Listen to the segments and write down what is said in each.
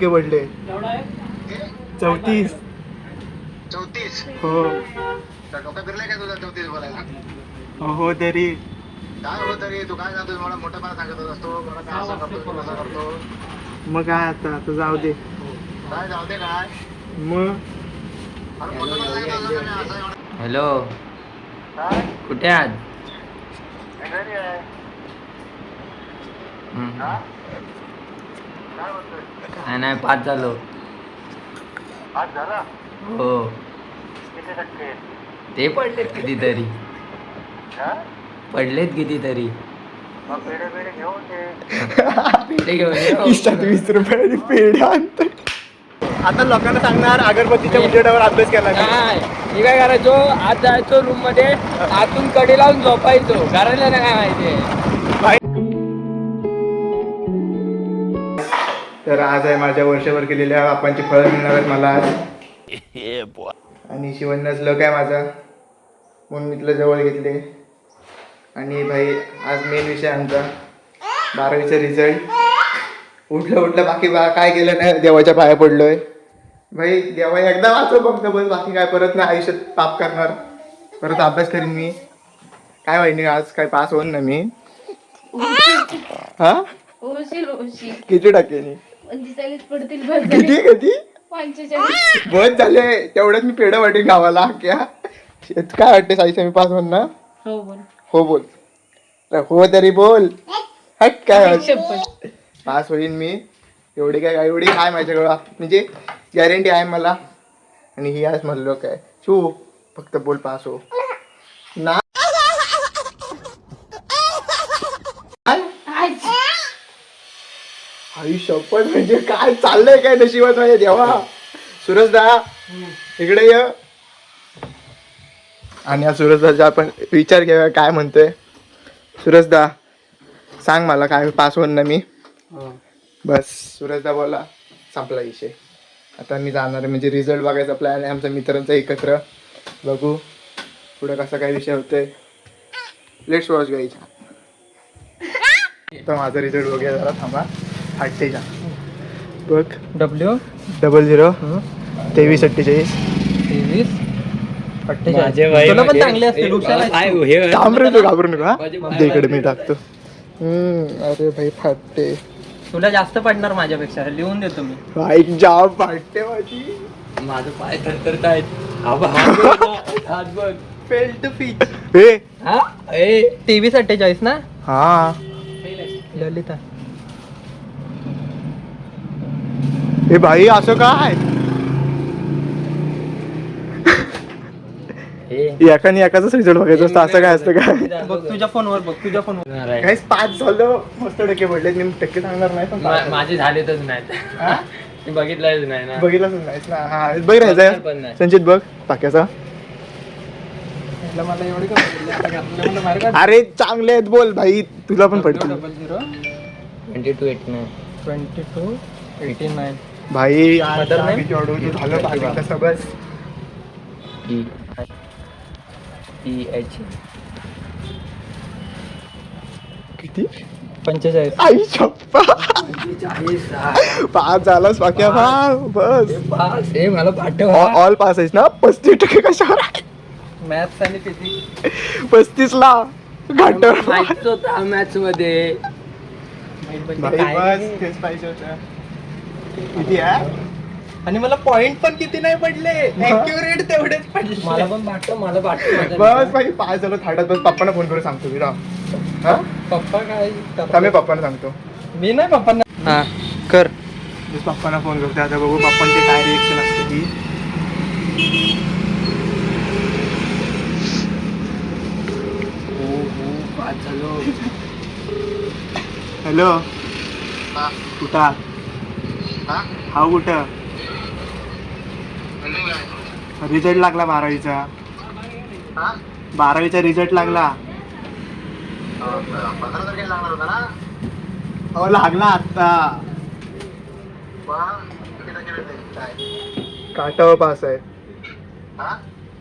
पडले 34. 34 हो डोका फिरलाय का तुझा 34 बोलायला? हो तरी काय हो तरी तू काय सांगतो मला मोठेपणा सांगत असतो मला काय असं करतो तू असं करतो मग काय आता जाऊ दे काय जाऊ दे काय मग. अरे मोठेपणा सांगत असतो का असं एवढं हॅलो काय कुठे आहात? घरी आहे हा काय बोलतोय काय नाही पाच झालो. आज झाला हो किती टक्के ते पडलेत कितीतरी हा पडलेत कितीतरी मग पेढे पेढे घेऊन ये पेढे घेऊन ये. खिशात 20 रुपये पेढे आणतो. आता लोकांना सांगणार अगरबत्तीच्या उजेडावर अभ्यास केला का? काय मी काय करायचो आज जायचो रूम मध्ये आतून कडी लावून झोपायचो घराला काय माहितीये. तर आज आहे माझ्या वर्षभर केलेल्या बापांची फळं मिळणार आहेत मला आज. आणि शिवण्णाच लक आहे माझा म्हणून मी तुला जवळ घेतले. आणि भाई आज मेन विषय आमचा 12वीचा रिझल्ट. उठलं बाकी काय केलं नाही देवाच्या पाया पडलोय. भाई देवा एकदा वाचव फक्त बस बाकी काय परत नाही आयुष्यात पाप करणार. परत अभ्यास करीन मी. काय वाहिनी आज काय पास होईन ना मी. हा किती टक्क्यांनी किती 45 बस झाले तेवढ्यात मी पेढं वाटेन गावाला. क्या काय वाटते साईसा मी पास होईन ना? हो बोल हो बोल हो तरी बोल. हट काय पास होईन मी. एवढी काय माझ्याकडं म्हणजे गॅरंटी आहे मला. आणि ही आज म्हणलो काय शू फक्त बोल पास हो ना. आई शपथ म्हणजे काय चाललंय काय नशिबात माझ्या देवा. सुरजदा इकडे ये. आणि या सुरजदाचा आपण विचार केला काय म्हणतोय. सुरजदा सांग मला काय पास होईन ना मी. बस सुरजदा बोला संपला विषय. आता मी जाणार आहे म्हणजे रिझल्ट बघायचा प्लॅन आहे आमच्या मित्रांचा एकत्र. बघू पुढे कसा काय विषय होतोय. Let's watch guys. तर माझा रिझल्ट बघूया जरा थांबा. 48 बघ W 00 23 48 तुला पण चांगले असते. घाबरू नका दे इकडे मी टाकतो. अरे भाई फाटते. तुला जास्त पडणार माझ्यापेक्षा लिहून देतो मी. भाई जाम फाटते माझी. माझं पाय थरथरत आहेत. Fail to pitch. हे 23 48 ना. हा ललिता हे भाई असं काय एकाचाच रिझल्ट बघायचं असतं असं काय असतं काय. बघ तुझ्या फोनवर बघ तुझ्या फोनवर काही 5 झालं मस्त टक्के पडले. मी टक्के सांगणार नाही पण माझे झालेतच नाहीत. बघितलंच नाही ना. बघितलंच नाहीस ना. हा बघ राहायचं संचित बघ पाक्याचा. अरे चांगले आहेत बोल भाई तुला पण पडतील. 22 89 भाई झालं झालं तसं बस. किती 45 आई छप्पा 5 झालास पाक्या भाव बस. मला पाठव. ऑल पास आहेस ना. 35% कशावर आहे? मॅथ्स आणि फिजिक्स 35 ला घाटावर माहित होता मॅथ्स मध्ये. तेच पाहिजे होतं. किती आहे आणि मला पॉइंट पण किती नाही पडले. ऍक्युरेट तेवढेच पडले. मला पण पाठव बस भाई 5 झालं थाटात बस. पप्पांना फोन करून सांगतो मी. हा पप्पा काय मी पप्पांना सांगतो. मी नाही पप्पांना. हा कर. बस पप्पांना फोन करतो आता बघू पप्पांचे काय रिएक्शन असते ती. हॅलो कुठं हा कुठं रिझल्ट लागला 12वीचा. 12वीचा रिझल्ट लागला. 15 तारखेला लागणार होता ना. अहो लागला आता. किती टक्के भेटले काय काटावर पास आहे. हा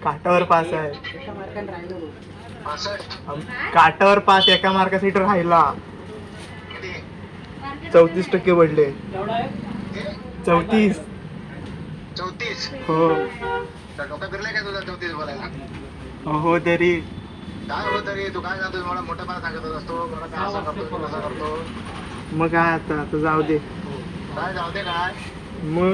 काटावर पास आहे. 65 काटावर पास एका मार्कासाठी राहिला. किती 34% पडले. किती 34. 34. हो. तर डोकं फिरलंय काय तुझा 34 बोलायला? हो तरी काय हो तरी तू काय सांगतो मला मोठेपणा सांगत असतो मला काय असं करतो तसं करतो. मग काय आता जाऊ दे. काय जाऊ दे काय मग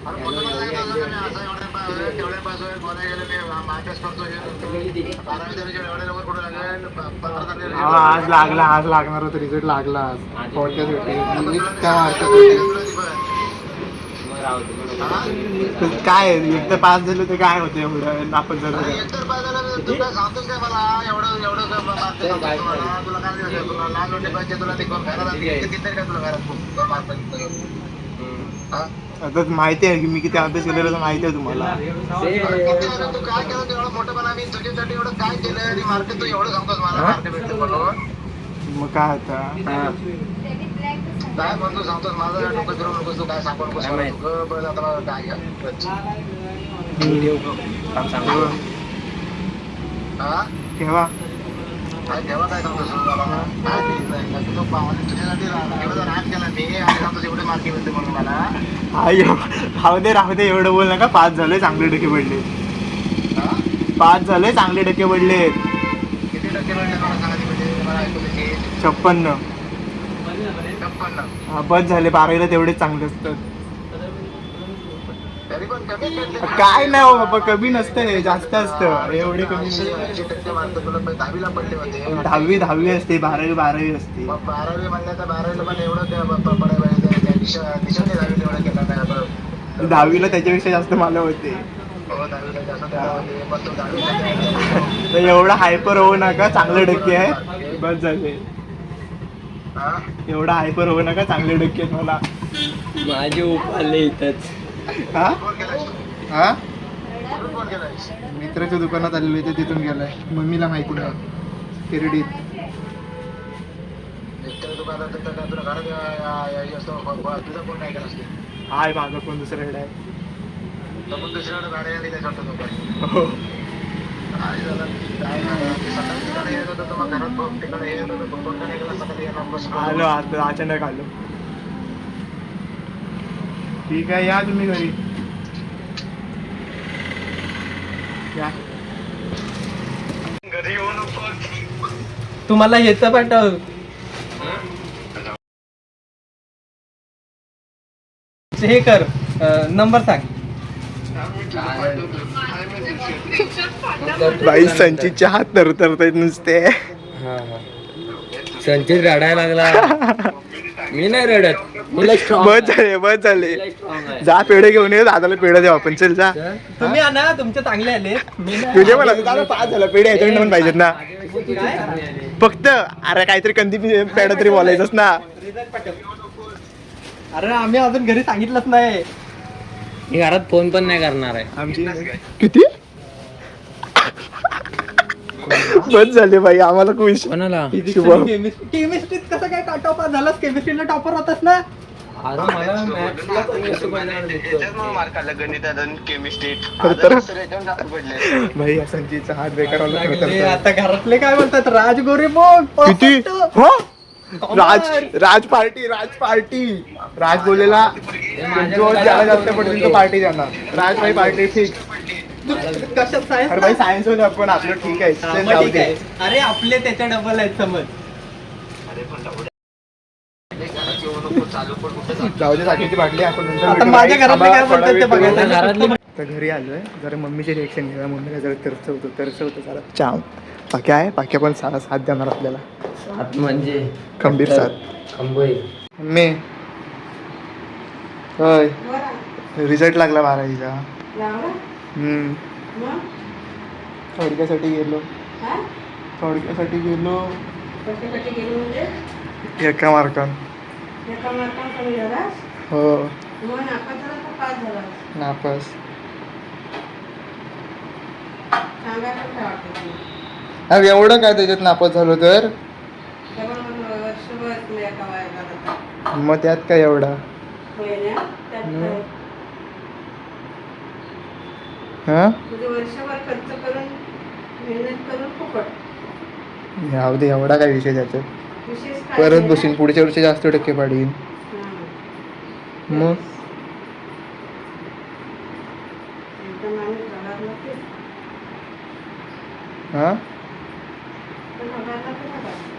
अरे मोठेपणा सांगत असतो मी असं एवढे पास होईल तेवढे पास होईल बोलायला गेलं मी अभ्यास करतो हे करतो 12वी दर्जाचे एवढे लवकर कुठे लागेल 15 तारखेला आज लागला, आज लागणार होता रिझल्ट लागला आज पॉडकास्ट मी काय काय एकदा पास झालं तर काय होतं एवढं आपण झालं तर. एकतर पास झालं तू काय सांगतोस काय मला एवढं एवढं मार्क तुला काय दिवस तुला लाल नोटी पाहिजे तुला ते घरात किती काय तुला घरात मार्क आता माहिती आहे की मी किती अभ्यास केलेला तर माहिती आहे तुम्हाला. तू काय केलं एवढं मोठेपणा मी तुझ्यासाठी एवढं काय केलं आणि मार्क तू एवढं सांगतोस मला मार्क भेटते म्हणून. मग काय आता काय म्हणतो सांगतोस माझं डोकं फिरवू नकोस तू काय सांगू नकोस बस आता मला काय हा केव्हा काय तेव्हा काय सांगतोस मला काय तू तुझ्यासाठी एवढं राग केला मी आणि सांगतोस एवढे मार्क मिळते म्हणून मला. राहू दे एवढं बोल नका. 5 झाले चांगले टक्के पडले. हा 5 झाले चांगले टक्के पडले. किती टक्के मिळते मला सांगायची म्हणजे मला ऐकू दे 56. 56. हा बस झाले 12वीला तेवढेच चांगले असतात. तरी पण कमी भेटले काय नाही हो बाबा कमी नसतं जास्त असतं एवढे कमी नसतं. 80% मार्क तुला 10वीला पडले होते 10वी असते 12वी असते. मग 12वी म्हणलं तर 12वीला पण एवढं पडायला पाहिजे त्या दिशेने 10वीला एवढं केलं नाही आपण 10वीला त्याच्यापेक्षा जास्त मला होते. हो 10वीला जास्त त्याला होते पण तो 10वीला तर एवढा हायपर होऊ नका चांगले टक्के आहे बस झाले. हा एवढा हायपर होऊ नका चांगले टक्के आहेत मला. माझे उपाले इथंच. हा फोन केलाय हा कुठून फोन केलाय मित्राच्या दुकानात आलेलो आहे ते तिथून गेलाय मम्मीला माहिती नाही शिर्डीत. मित्र दुकानात तर काय तुला घरात असतो तुझा फोन काय केला असते हाय माझा फोन दुसऱ्याकडे आहे. तर मग दुसऱ्याकडे गाड्या आणि त्याच्या दुकान हो काय झालं काय झालं सकाळी तिकडे येत होतं मग घरात बघ तिकडे येत होतं कोणता नाही गेला सकाळी येणार बस आलो आता अचानक आलो. ठीक आहे या तुम्ही घरी या. घरी येऊ नको तुम्हाला येतं पाठव हे कर नंबर सांग. बाई संचितच्या हात तरतरत नुसते. संचित रडायला लागला. मी नाही रडत बस झाले जा पेढे घेऊन ये दादाला पेढे देऊ आपण चल जा. तुम्ही आणा तुमचे चांगले आले. तुझे मला दादा 5 झालं पेढे ह्याच्याकडे पण पाहिजेत ना फक्त. अरे काहीतरी कंदी पेढा तरी बोलायचंच ना. अरे आम्ही अजून घरी सांगितलंच नाही. मी घरात फोन पण नाही करणार आहे. आमची किती बस झाले बाई आम्हाला खुश. कोणाला शुभम केमिस्ट्रीत कसं काय टॉपर झालास केमिस्ट्रीला टॉपर होतास ना. अरे मला मार्क आला गणितात आणि केमिस्ट्रीत पडले भाई या संजीचा हात बेकार वाला लागले. आता घरातले काय म्हणतात राजगोरे बघ किती perfect. हो राज पार्टी राज बोलेला जो ज्याला जास्त पडतील तो पार्टी जाणार. राज भाई पार्टी ठीक. कशात सायन्स अरे भाई सायन्स मध्ये आपण आपलं ठीक आहे चल जाऊ ठीक दे. आहे. अरे आपले त्याच्या डबल आहेत समज. जाऊ दे साखरेची बाटली आपण नंतर आता भेटू. माझ्या घरातले आम्हा काय म्हणतात ते थोडा वेळ बघायचं. बोलू. घरातले तर घरी आलोय जरा मम्मीचे रिएक्शन घ्या. मम्मीला जरा तरचवतो जरा चाव पाक्या आहे पाक्या पण साथ देणार आपल्याला म्हणजे खंबीर साथ. मम्मी होय रिझल्ट लागला 12वीचा. थोडक्यासाठी गेलो एका मार्कान. हो नापास. अरे एवढं काय त्याच्यात नापास झालो तर मग त्यात काय एवढा हा जाऊ दे एवढा काय विषय त्याच्यात परत बसीन पुढच्या वर्षी जास्त टक्के पाडीन मग हा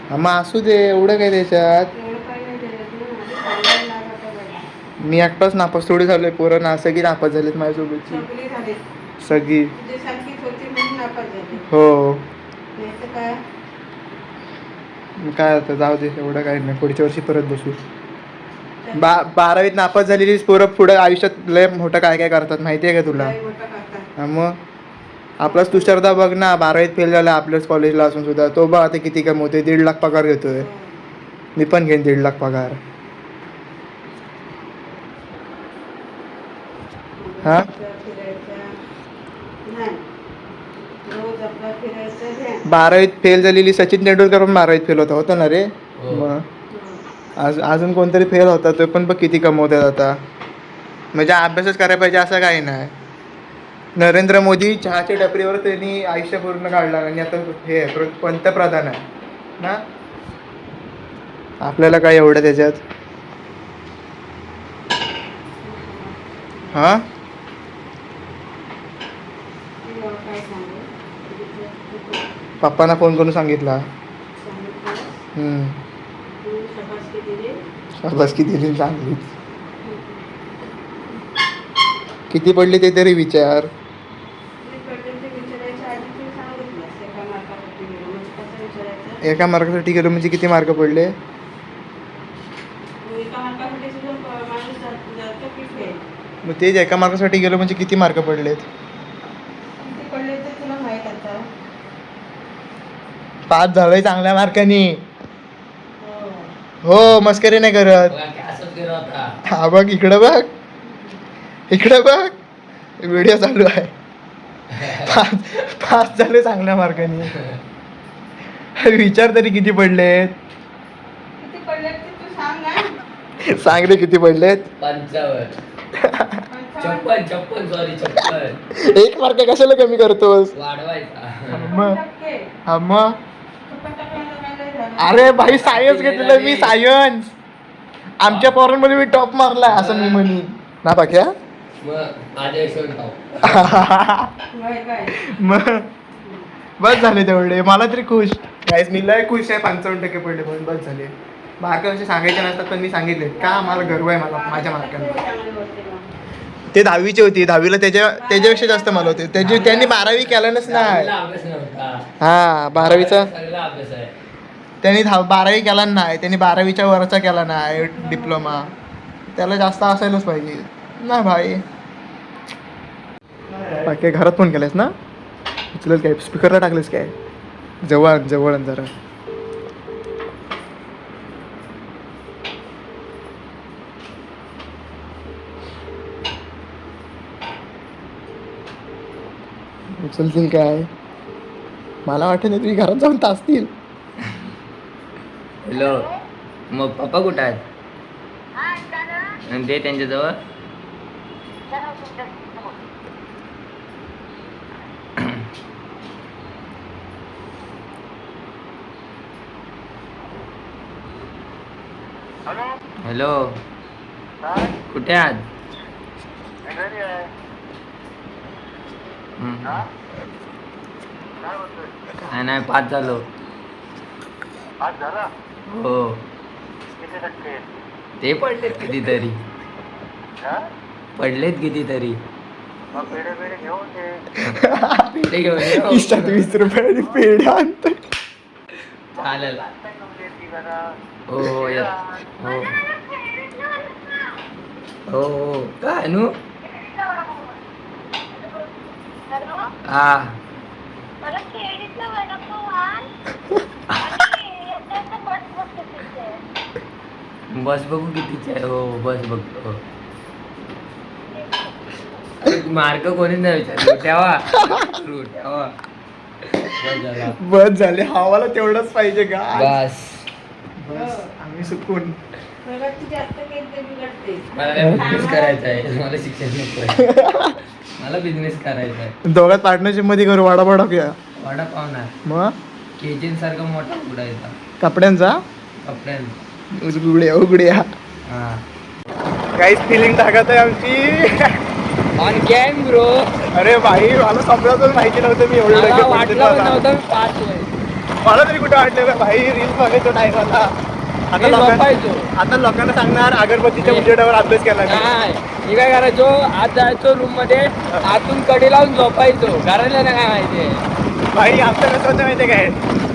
हा, मग असू दे, एवढं काय त्याच्यात. मी एकटाच नापास थोडी झालोय, पोरं ना सगळी नापास झालीत माझ्यासोबतची. सगळी. हो. काय आता जाऊ दे, एवढं काय नाही, पुढच्या वर्षी परत बसू. 12वीत नापास झालेली पोरं पुढे आयुष्यात लय मोठं काय काय करतात माहिती आहे का तुला? हा, मग आपलाच तुषारदा बघ ना, 12वीत फेल झाला आपल्याच कॉलेजला असून सुद्धा. तो बघ आता किती कमवतोय, 1.5 लाख पगार घेतोय. मी पण घेईन 1.5 लाख पगार. हा, 12वीत फेल झालेली सचिन तेंडुलकर पण 12वीत फेल होता ना रे. मग अजून कोणतरी फेल होता, तो पण बघ किती कमवतात आता. म्हणजे अभ्यासच करायला पाहिजे असं काही नाही. नरेंद्र मोदी चहाच्या टपरीवर त्यांनी आयुष्य पूर्ण काढलं आणि आता हे पंतप्रधान आहे ना. आपल्याला काय एवढं त्याच्यात. हा, पप्पांना फोन करून सांगितला. शाबासकी दिली चांगली. किती पडले ते तरी विचार. एका मार्कासाठी गेलो म्हणजे किती मार्क पडले? मग तेच एका मार्कासाठी गेलो म्हणजे किती मार्क पडलेत? 5 झालंय चांगल्या मार्कानी. हो, मस्करी नाही करत. हा बघ, इकडं बघ, इकडं बघ, व्हिडिओ चालू आहे. 5 झाले चांगल्या मार्कानी. विचार तरी किती पडलेत? सांग रे किती पडलेत? 55 सॉरी 56. 1 मार्क कशाला कमी करतोस? वाढवायचा. मग अरे भाई, सायन्स घेतलेलं मी, सायन्स. आमच्या पोरांमध्ये मी टॉप मारलाय असं मी म्हणीन ना बाक्या. मग बस झाले तेवढे, मला तरी खुश. गाईस मी लय खुश आहे, 55% पडले म्हणून बस झाले. मार्क असे सांगायचे नसतात पण मी सांगितले का मला गर्व आहे मला माझ्या मार्कांना. ते 10वीचे होती, 10वीला त्याच्यापेक्षा जास्त मला होते. त्यांनी 12वी केल्यानंच नाही. हा, 12वीचा त्यांनी 12वी केला नाही, त्यांनी 12वीच्या वरचा केला नाही डिप्लोमा. त्याला जास्त असायलाच पाहिजे ना भाई. बाकी घरात फोन केलास ना? उचलेल काय? स्पीकरला टाकलेस काय? जवळ जरा. उचलतील काय? मला वाटत नाही तुम्ही घरात जाऊन तासतील. हॅलो, मग पप्पा कुठं आहेत? ते त्यांच्याजवळ. हॅलो, कुठे आहात? काय नाही, 5 झालो. हो, ते पडलेत कितीतरी. पेढे घेऊन ये. 20 रुपये पेढे आणतो. चालेल. हो हो हो हो, काय नू? हा, बस बघू कितीची आहे. हो, बस बघतो. मार्क कोणी नाही विचारलं. ठेवा. बस झाले, हवाला तेवढंच पाहिजे का? बस आम्ही सुकून. मला बिझनेस करायचा आहे. मला शिक्षण नको. मला बिझनेस करायचा आहे. दोघात पार्टनरशिप मध्ये करू. वडापाव टाकूया. वडापाव ना, मग केजीन सारखा मोठा उडायचा. कपड्यांचा कपड्यांचा उघड्या. हा, काहीच फिलिंग टाकत आहे आमची. ऑन गँग ब्रो. अरे भाई मला स्वप्नातच माहिती नव्हतं मी एवढं मला लवकर वाटलं पडतो पण आता. नव्हतं मी पास होईल. मला तरी कुठं वाटलं भाई रील्स बघायचो टायमाला. आता मी लोकांना झोपायचो. आता लोकांना सांगणार अगरबत्तीच्या उजेडावर अभ्यास केला मी. नाही मी काय करायचो आत जायचो रूम मध्ये आतून कडी लावून झोपायचो. घराला काय माहितीये. भाई आमचं कसं होतं माहिती आहे काय,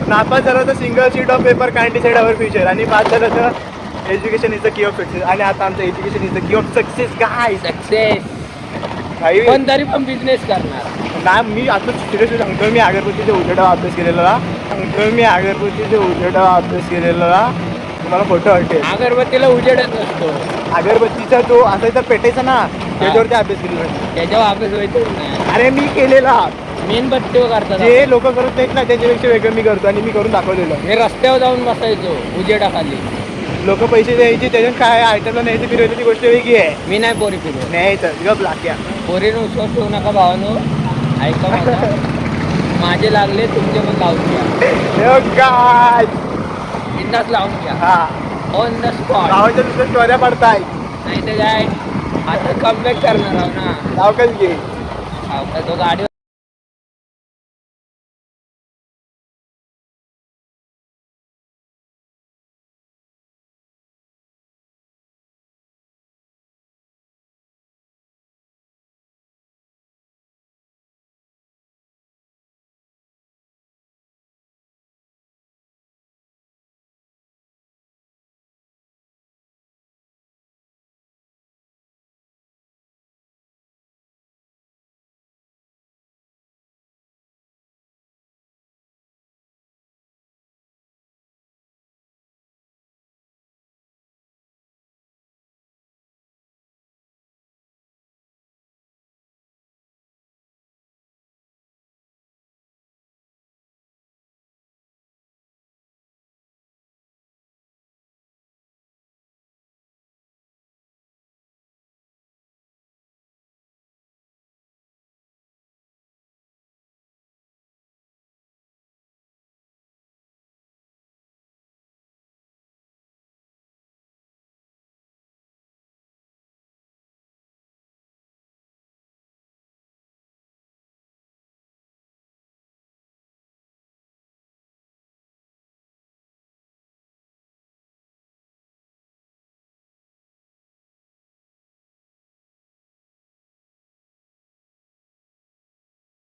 नापास झालं तर single sheet of paper can't decide our future, आणि पास झालं तर education is the key of success. आणि आता आमचं education is the key of success guy. Success भाई पण तरी पण बिझनेस करणार. ना मी आता सिरियसली सांगतो, मी अगरबत्तीच्या उजेडावर अभ्यास केलेला. सांगतो मी अगरबत्तीच्या उजेडावर अभ्यास केलेला. तुम्हाला खोटं वाटेल. अगरबत्तीला उजेडच नसतो. अगरबत्तीचा जो असायचा पेटायचा ना, त्याच्यावरती अभ्यास केलेला. त्याच्यावर अभ्यास व्हायचोच नाही. अरे मी केलेला. मेणबत्तीवर करतात. जे लोक करत नाहीत ना त्याच्यापेक्षा वेगळं मी करतो, आणि मी करून दाखवलेलं. मी रस्त्यावर जाऊन बसायचो उजेडाखाली. लोक पैसे द्यायचे, त्याच्यात काय आयटमला न्यायची फिरवायची ती गोष्ट वेगळी आहे. मी नाही पोरी फिरवत. न्यायचं गप लाक्या. पोरीनं विश्वास ठेवू नका भावानो. ऐका माझा. माझे लागले तुमचे पण लावून घ्या. काय बिंदास लावून घ्या हा ऑन द स्पॉट. गावाच्या दुसऱ्या स्टोऱ्या पडताय. नाही तर काय आता कमबॅक करणार आहो ना. गावकच घे. तो गाडी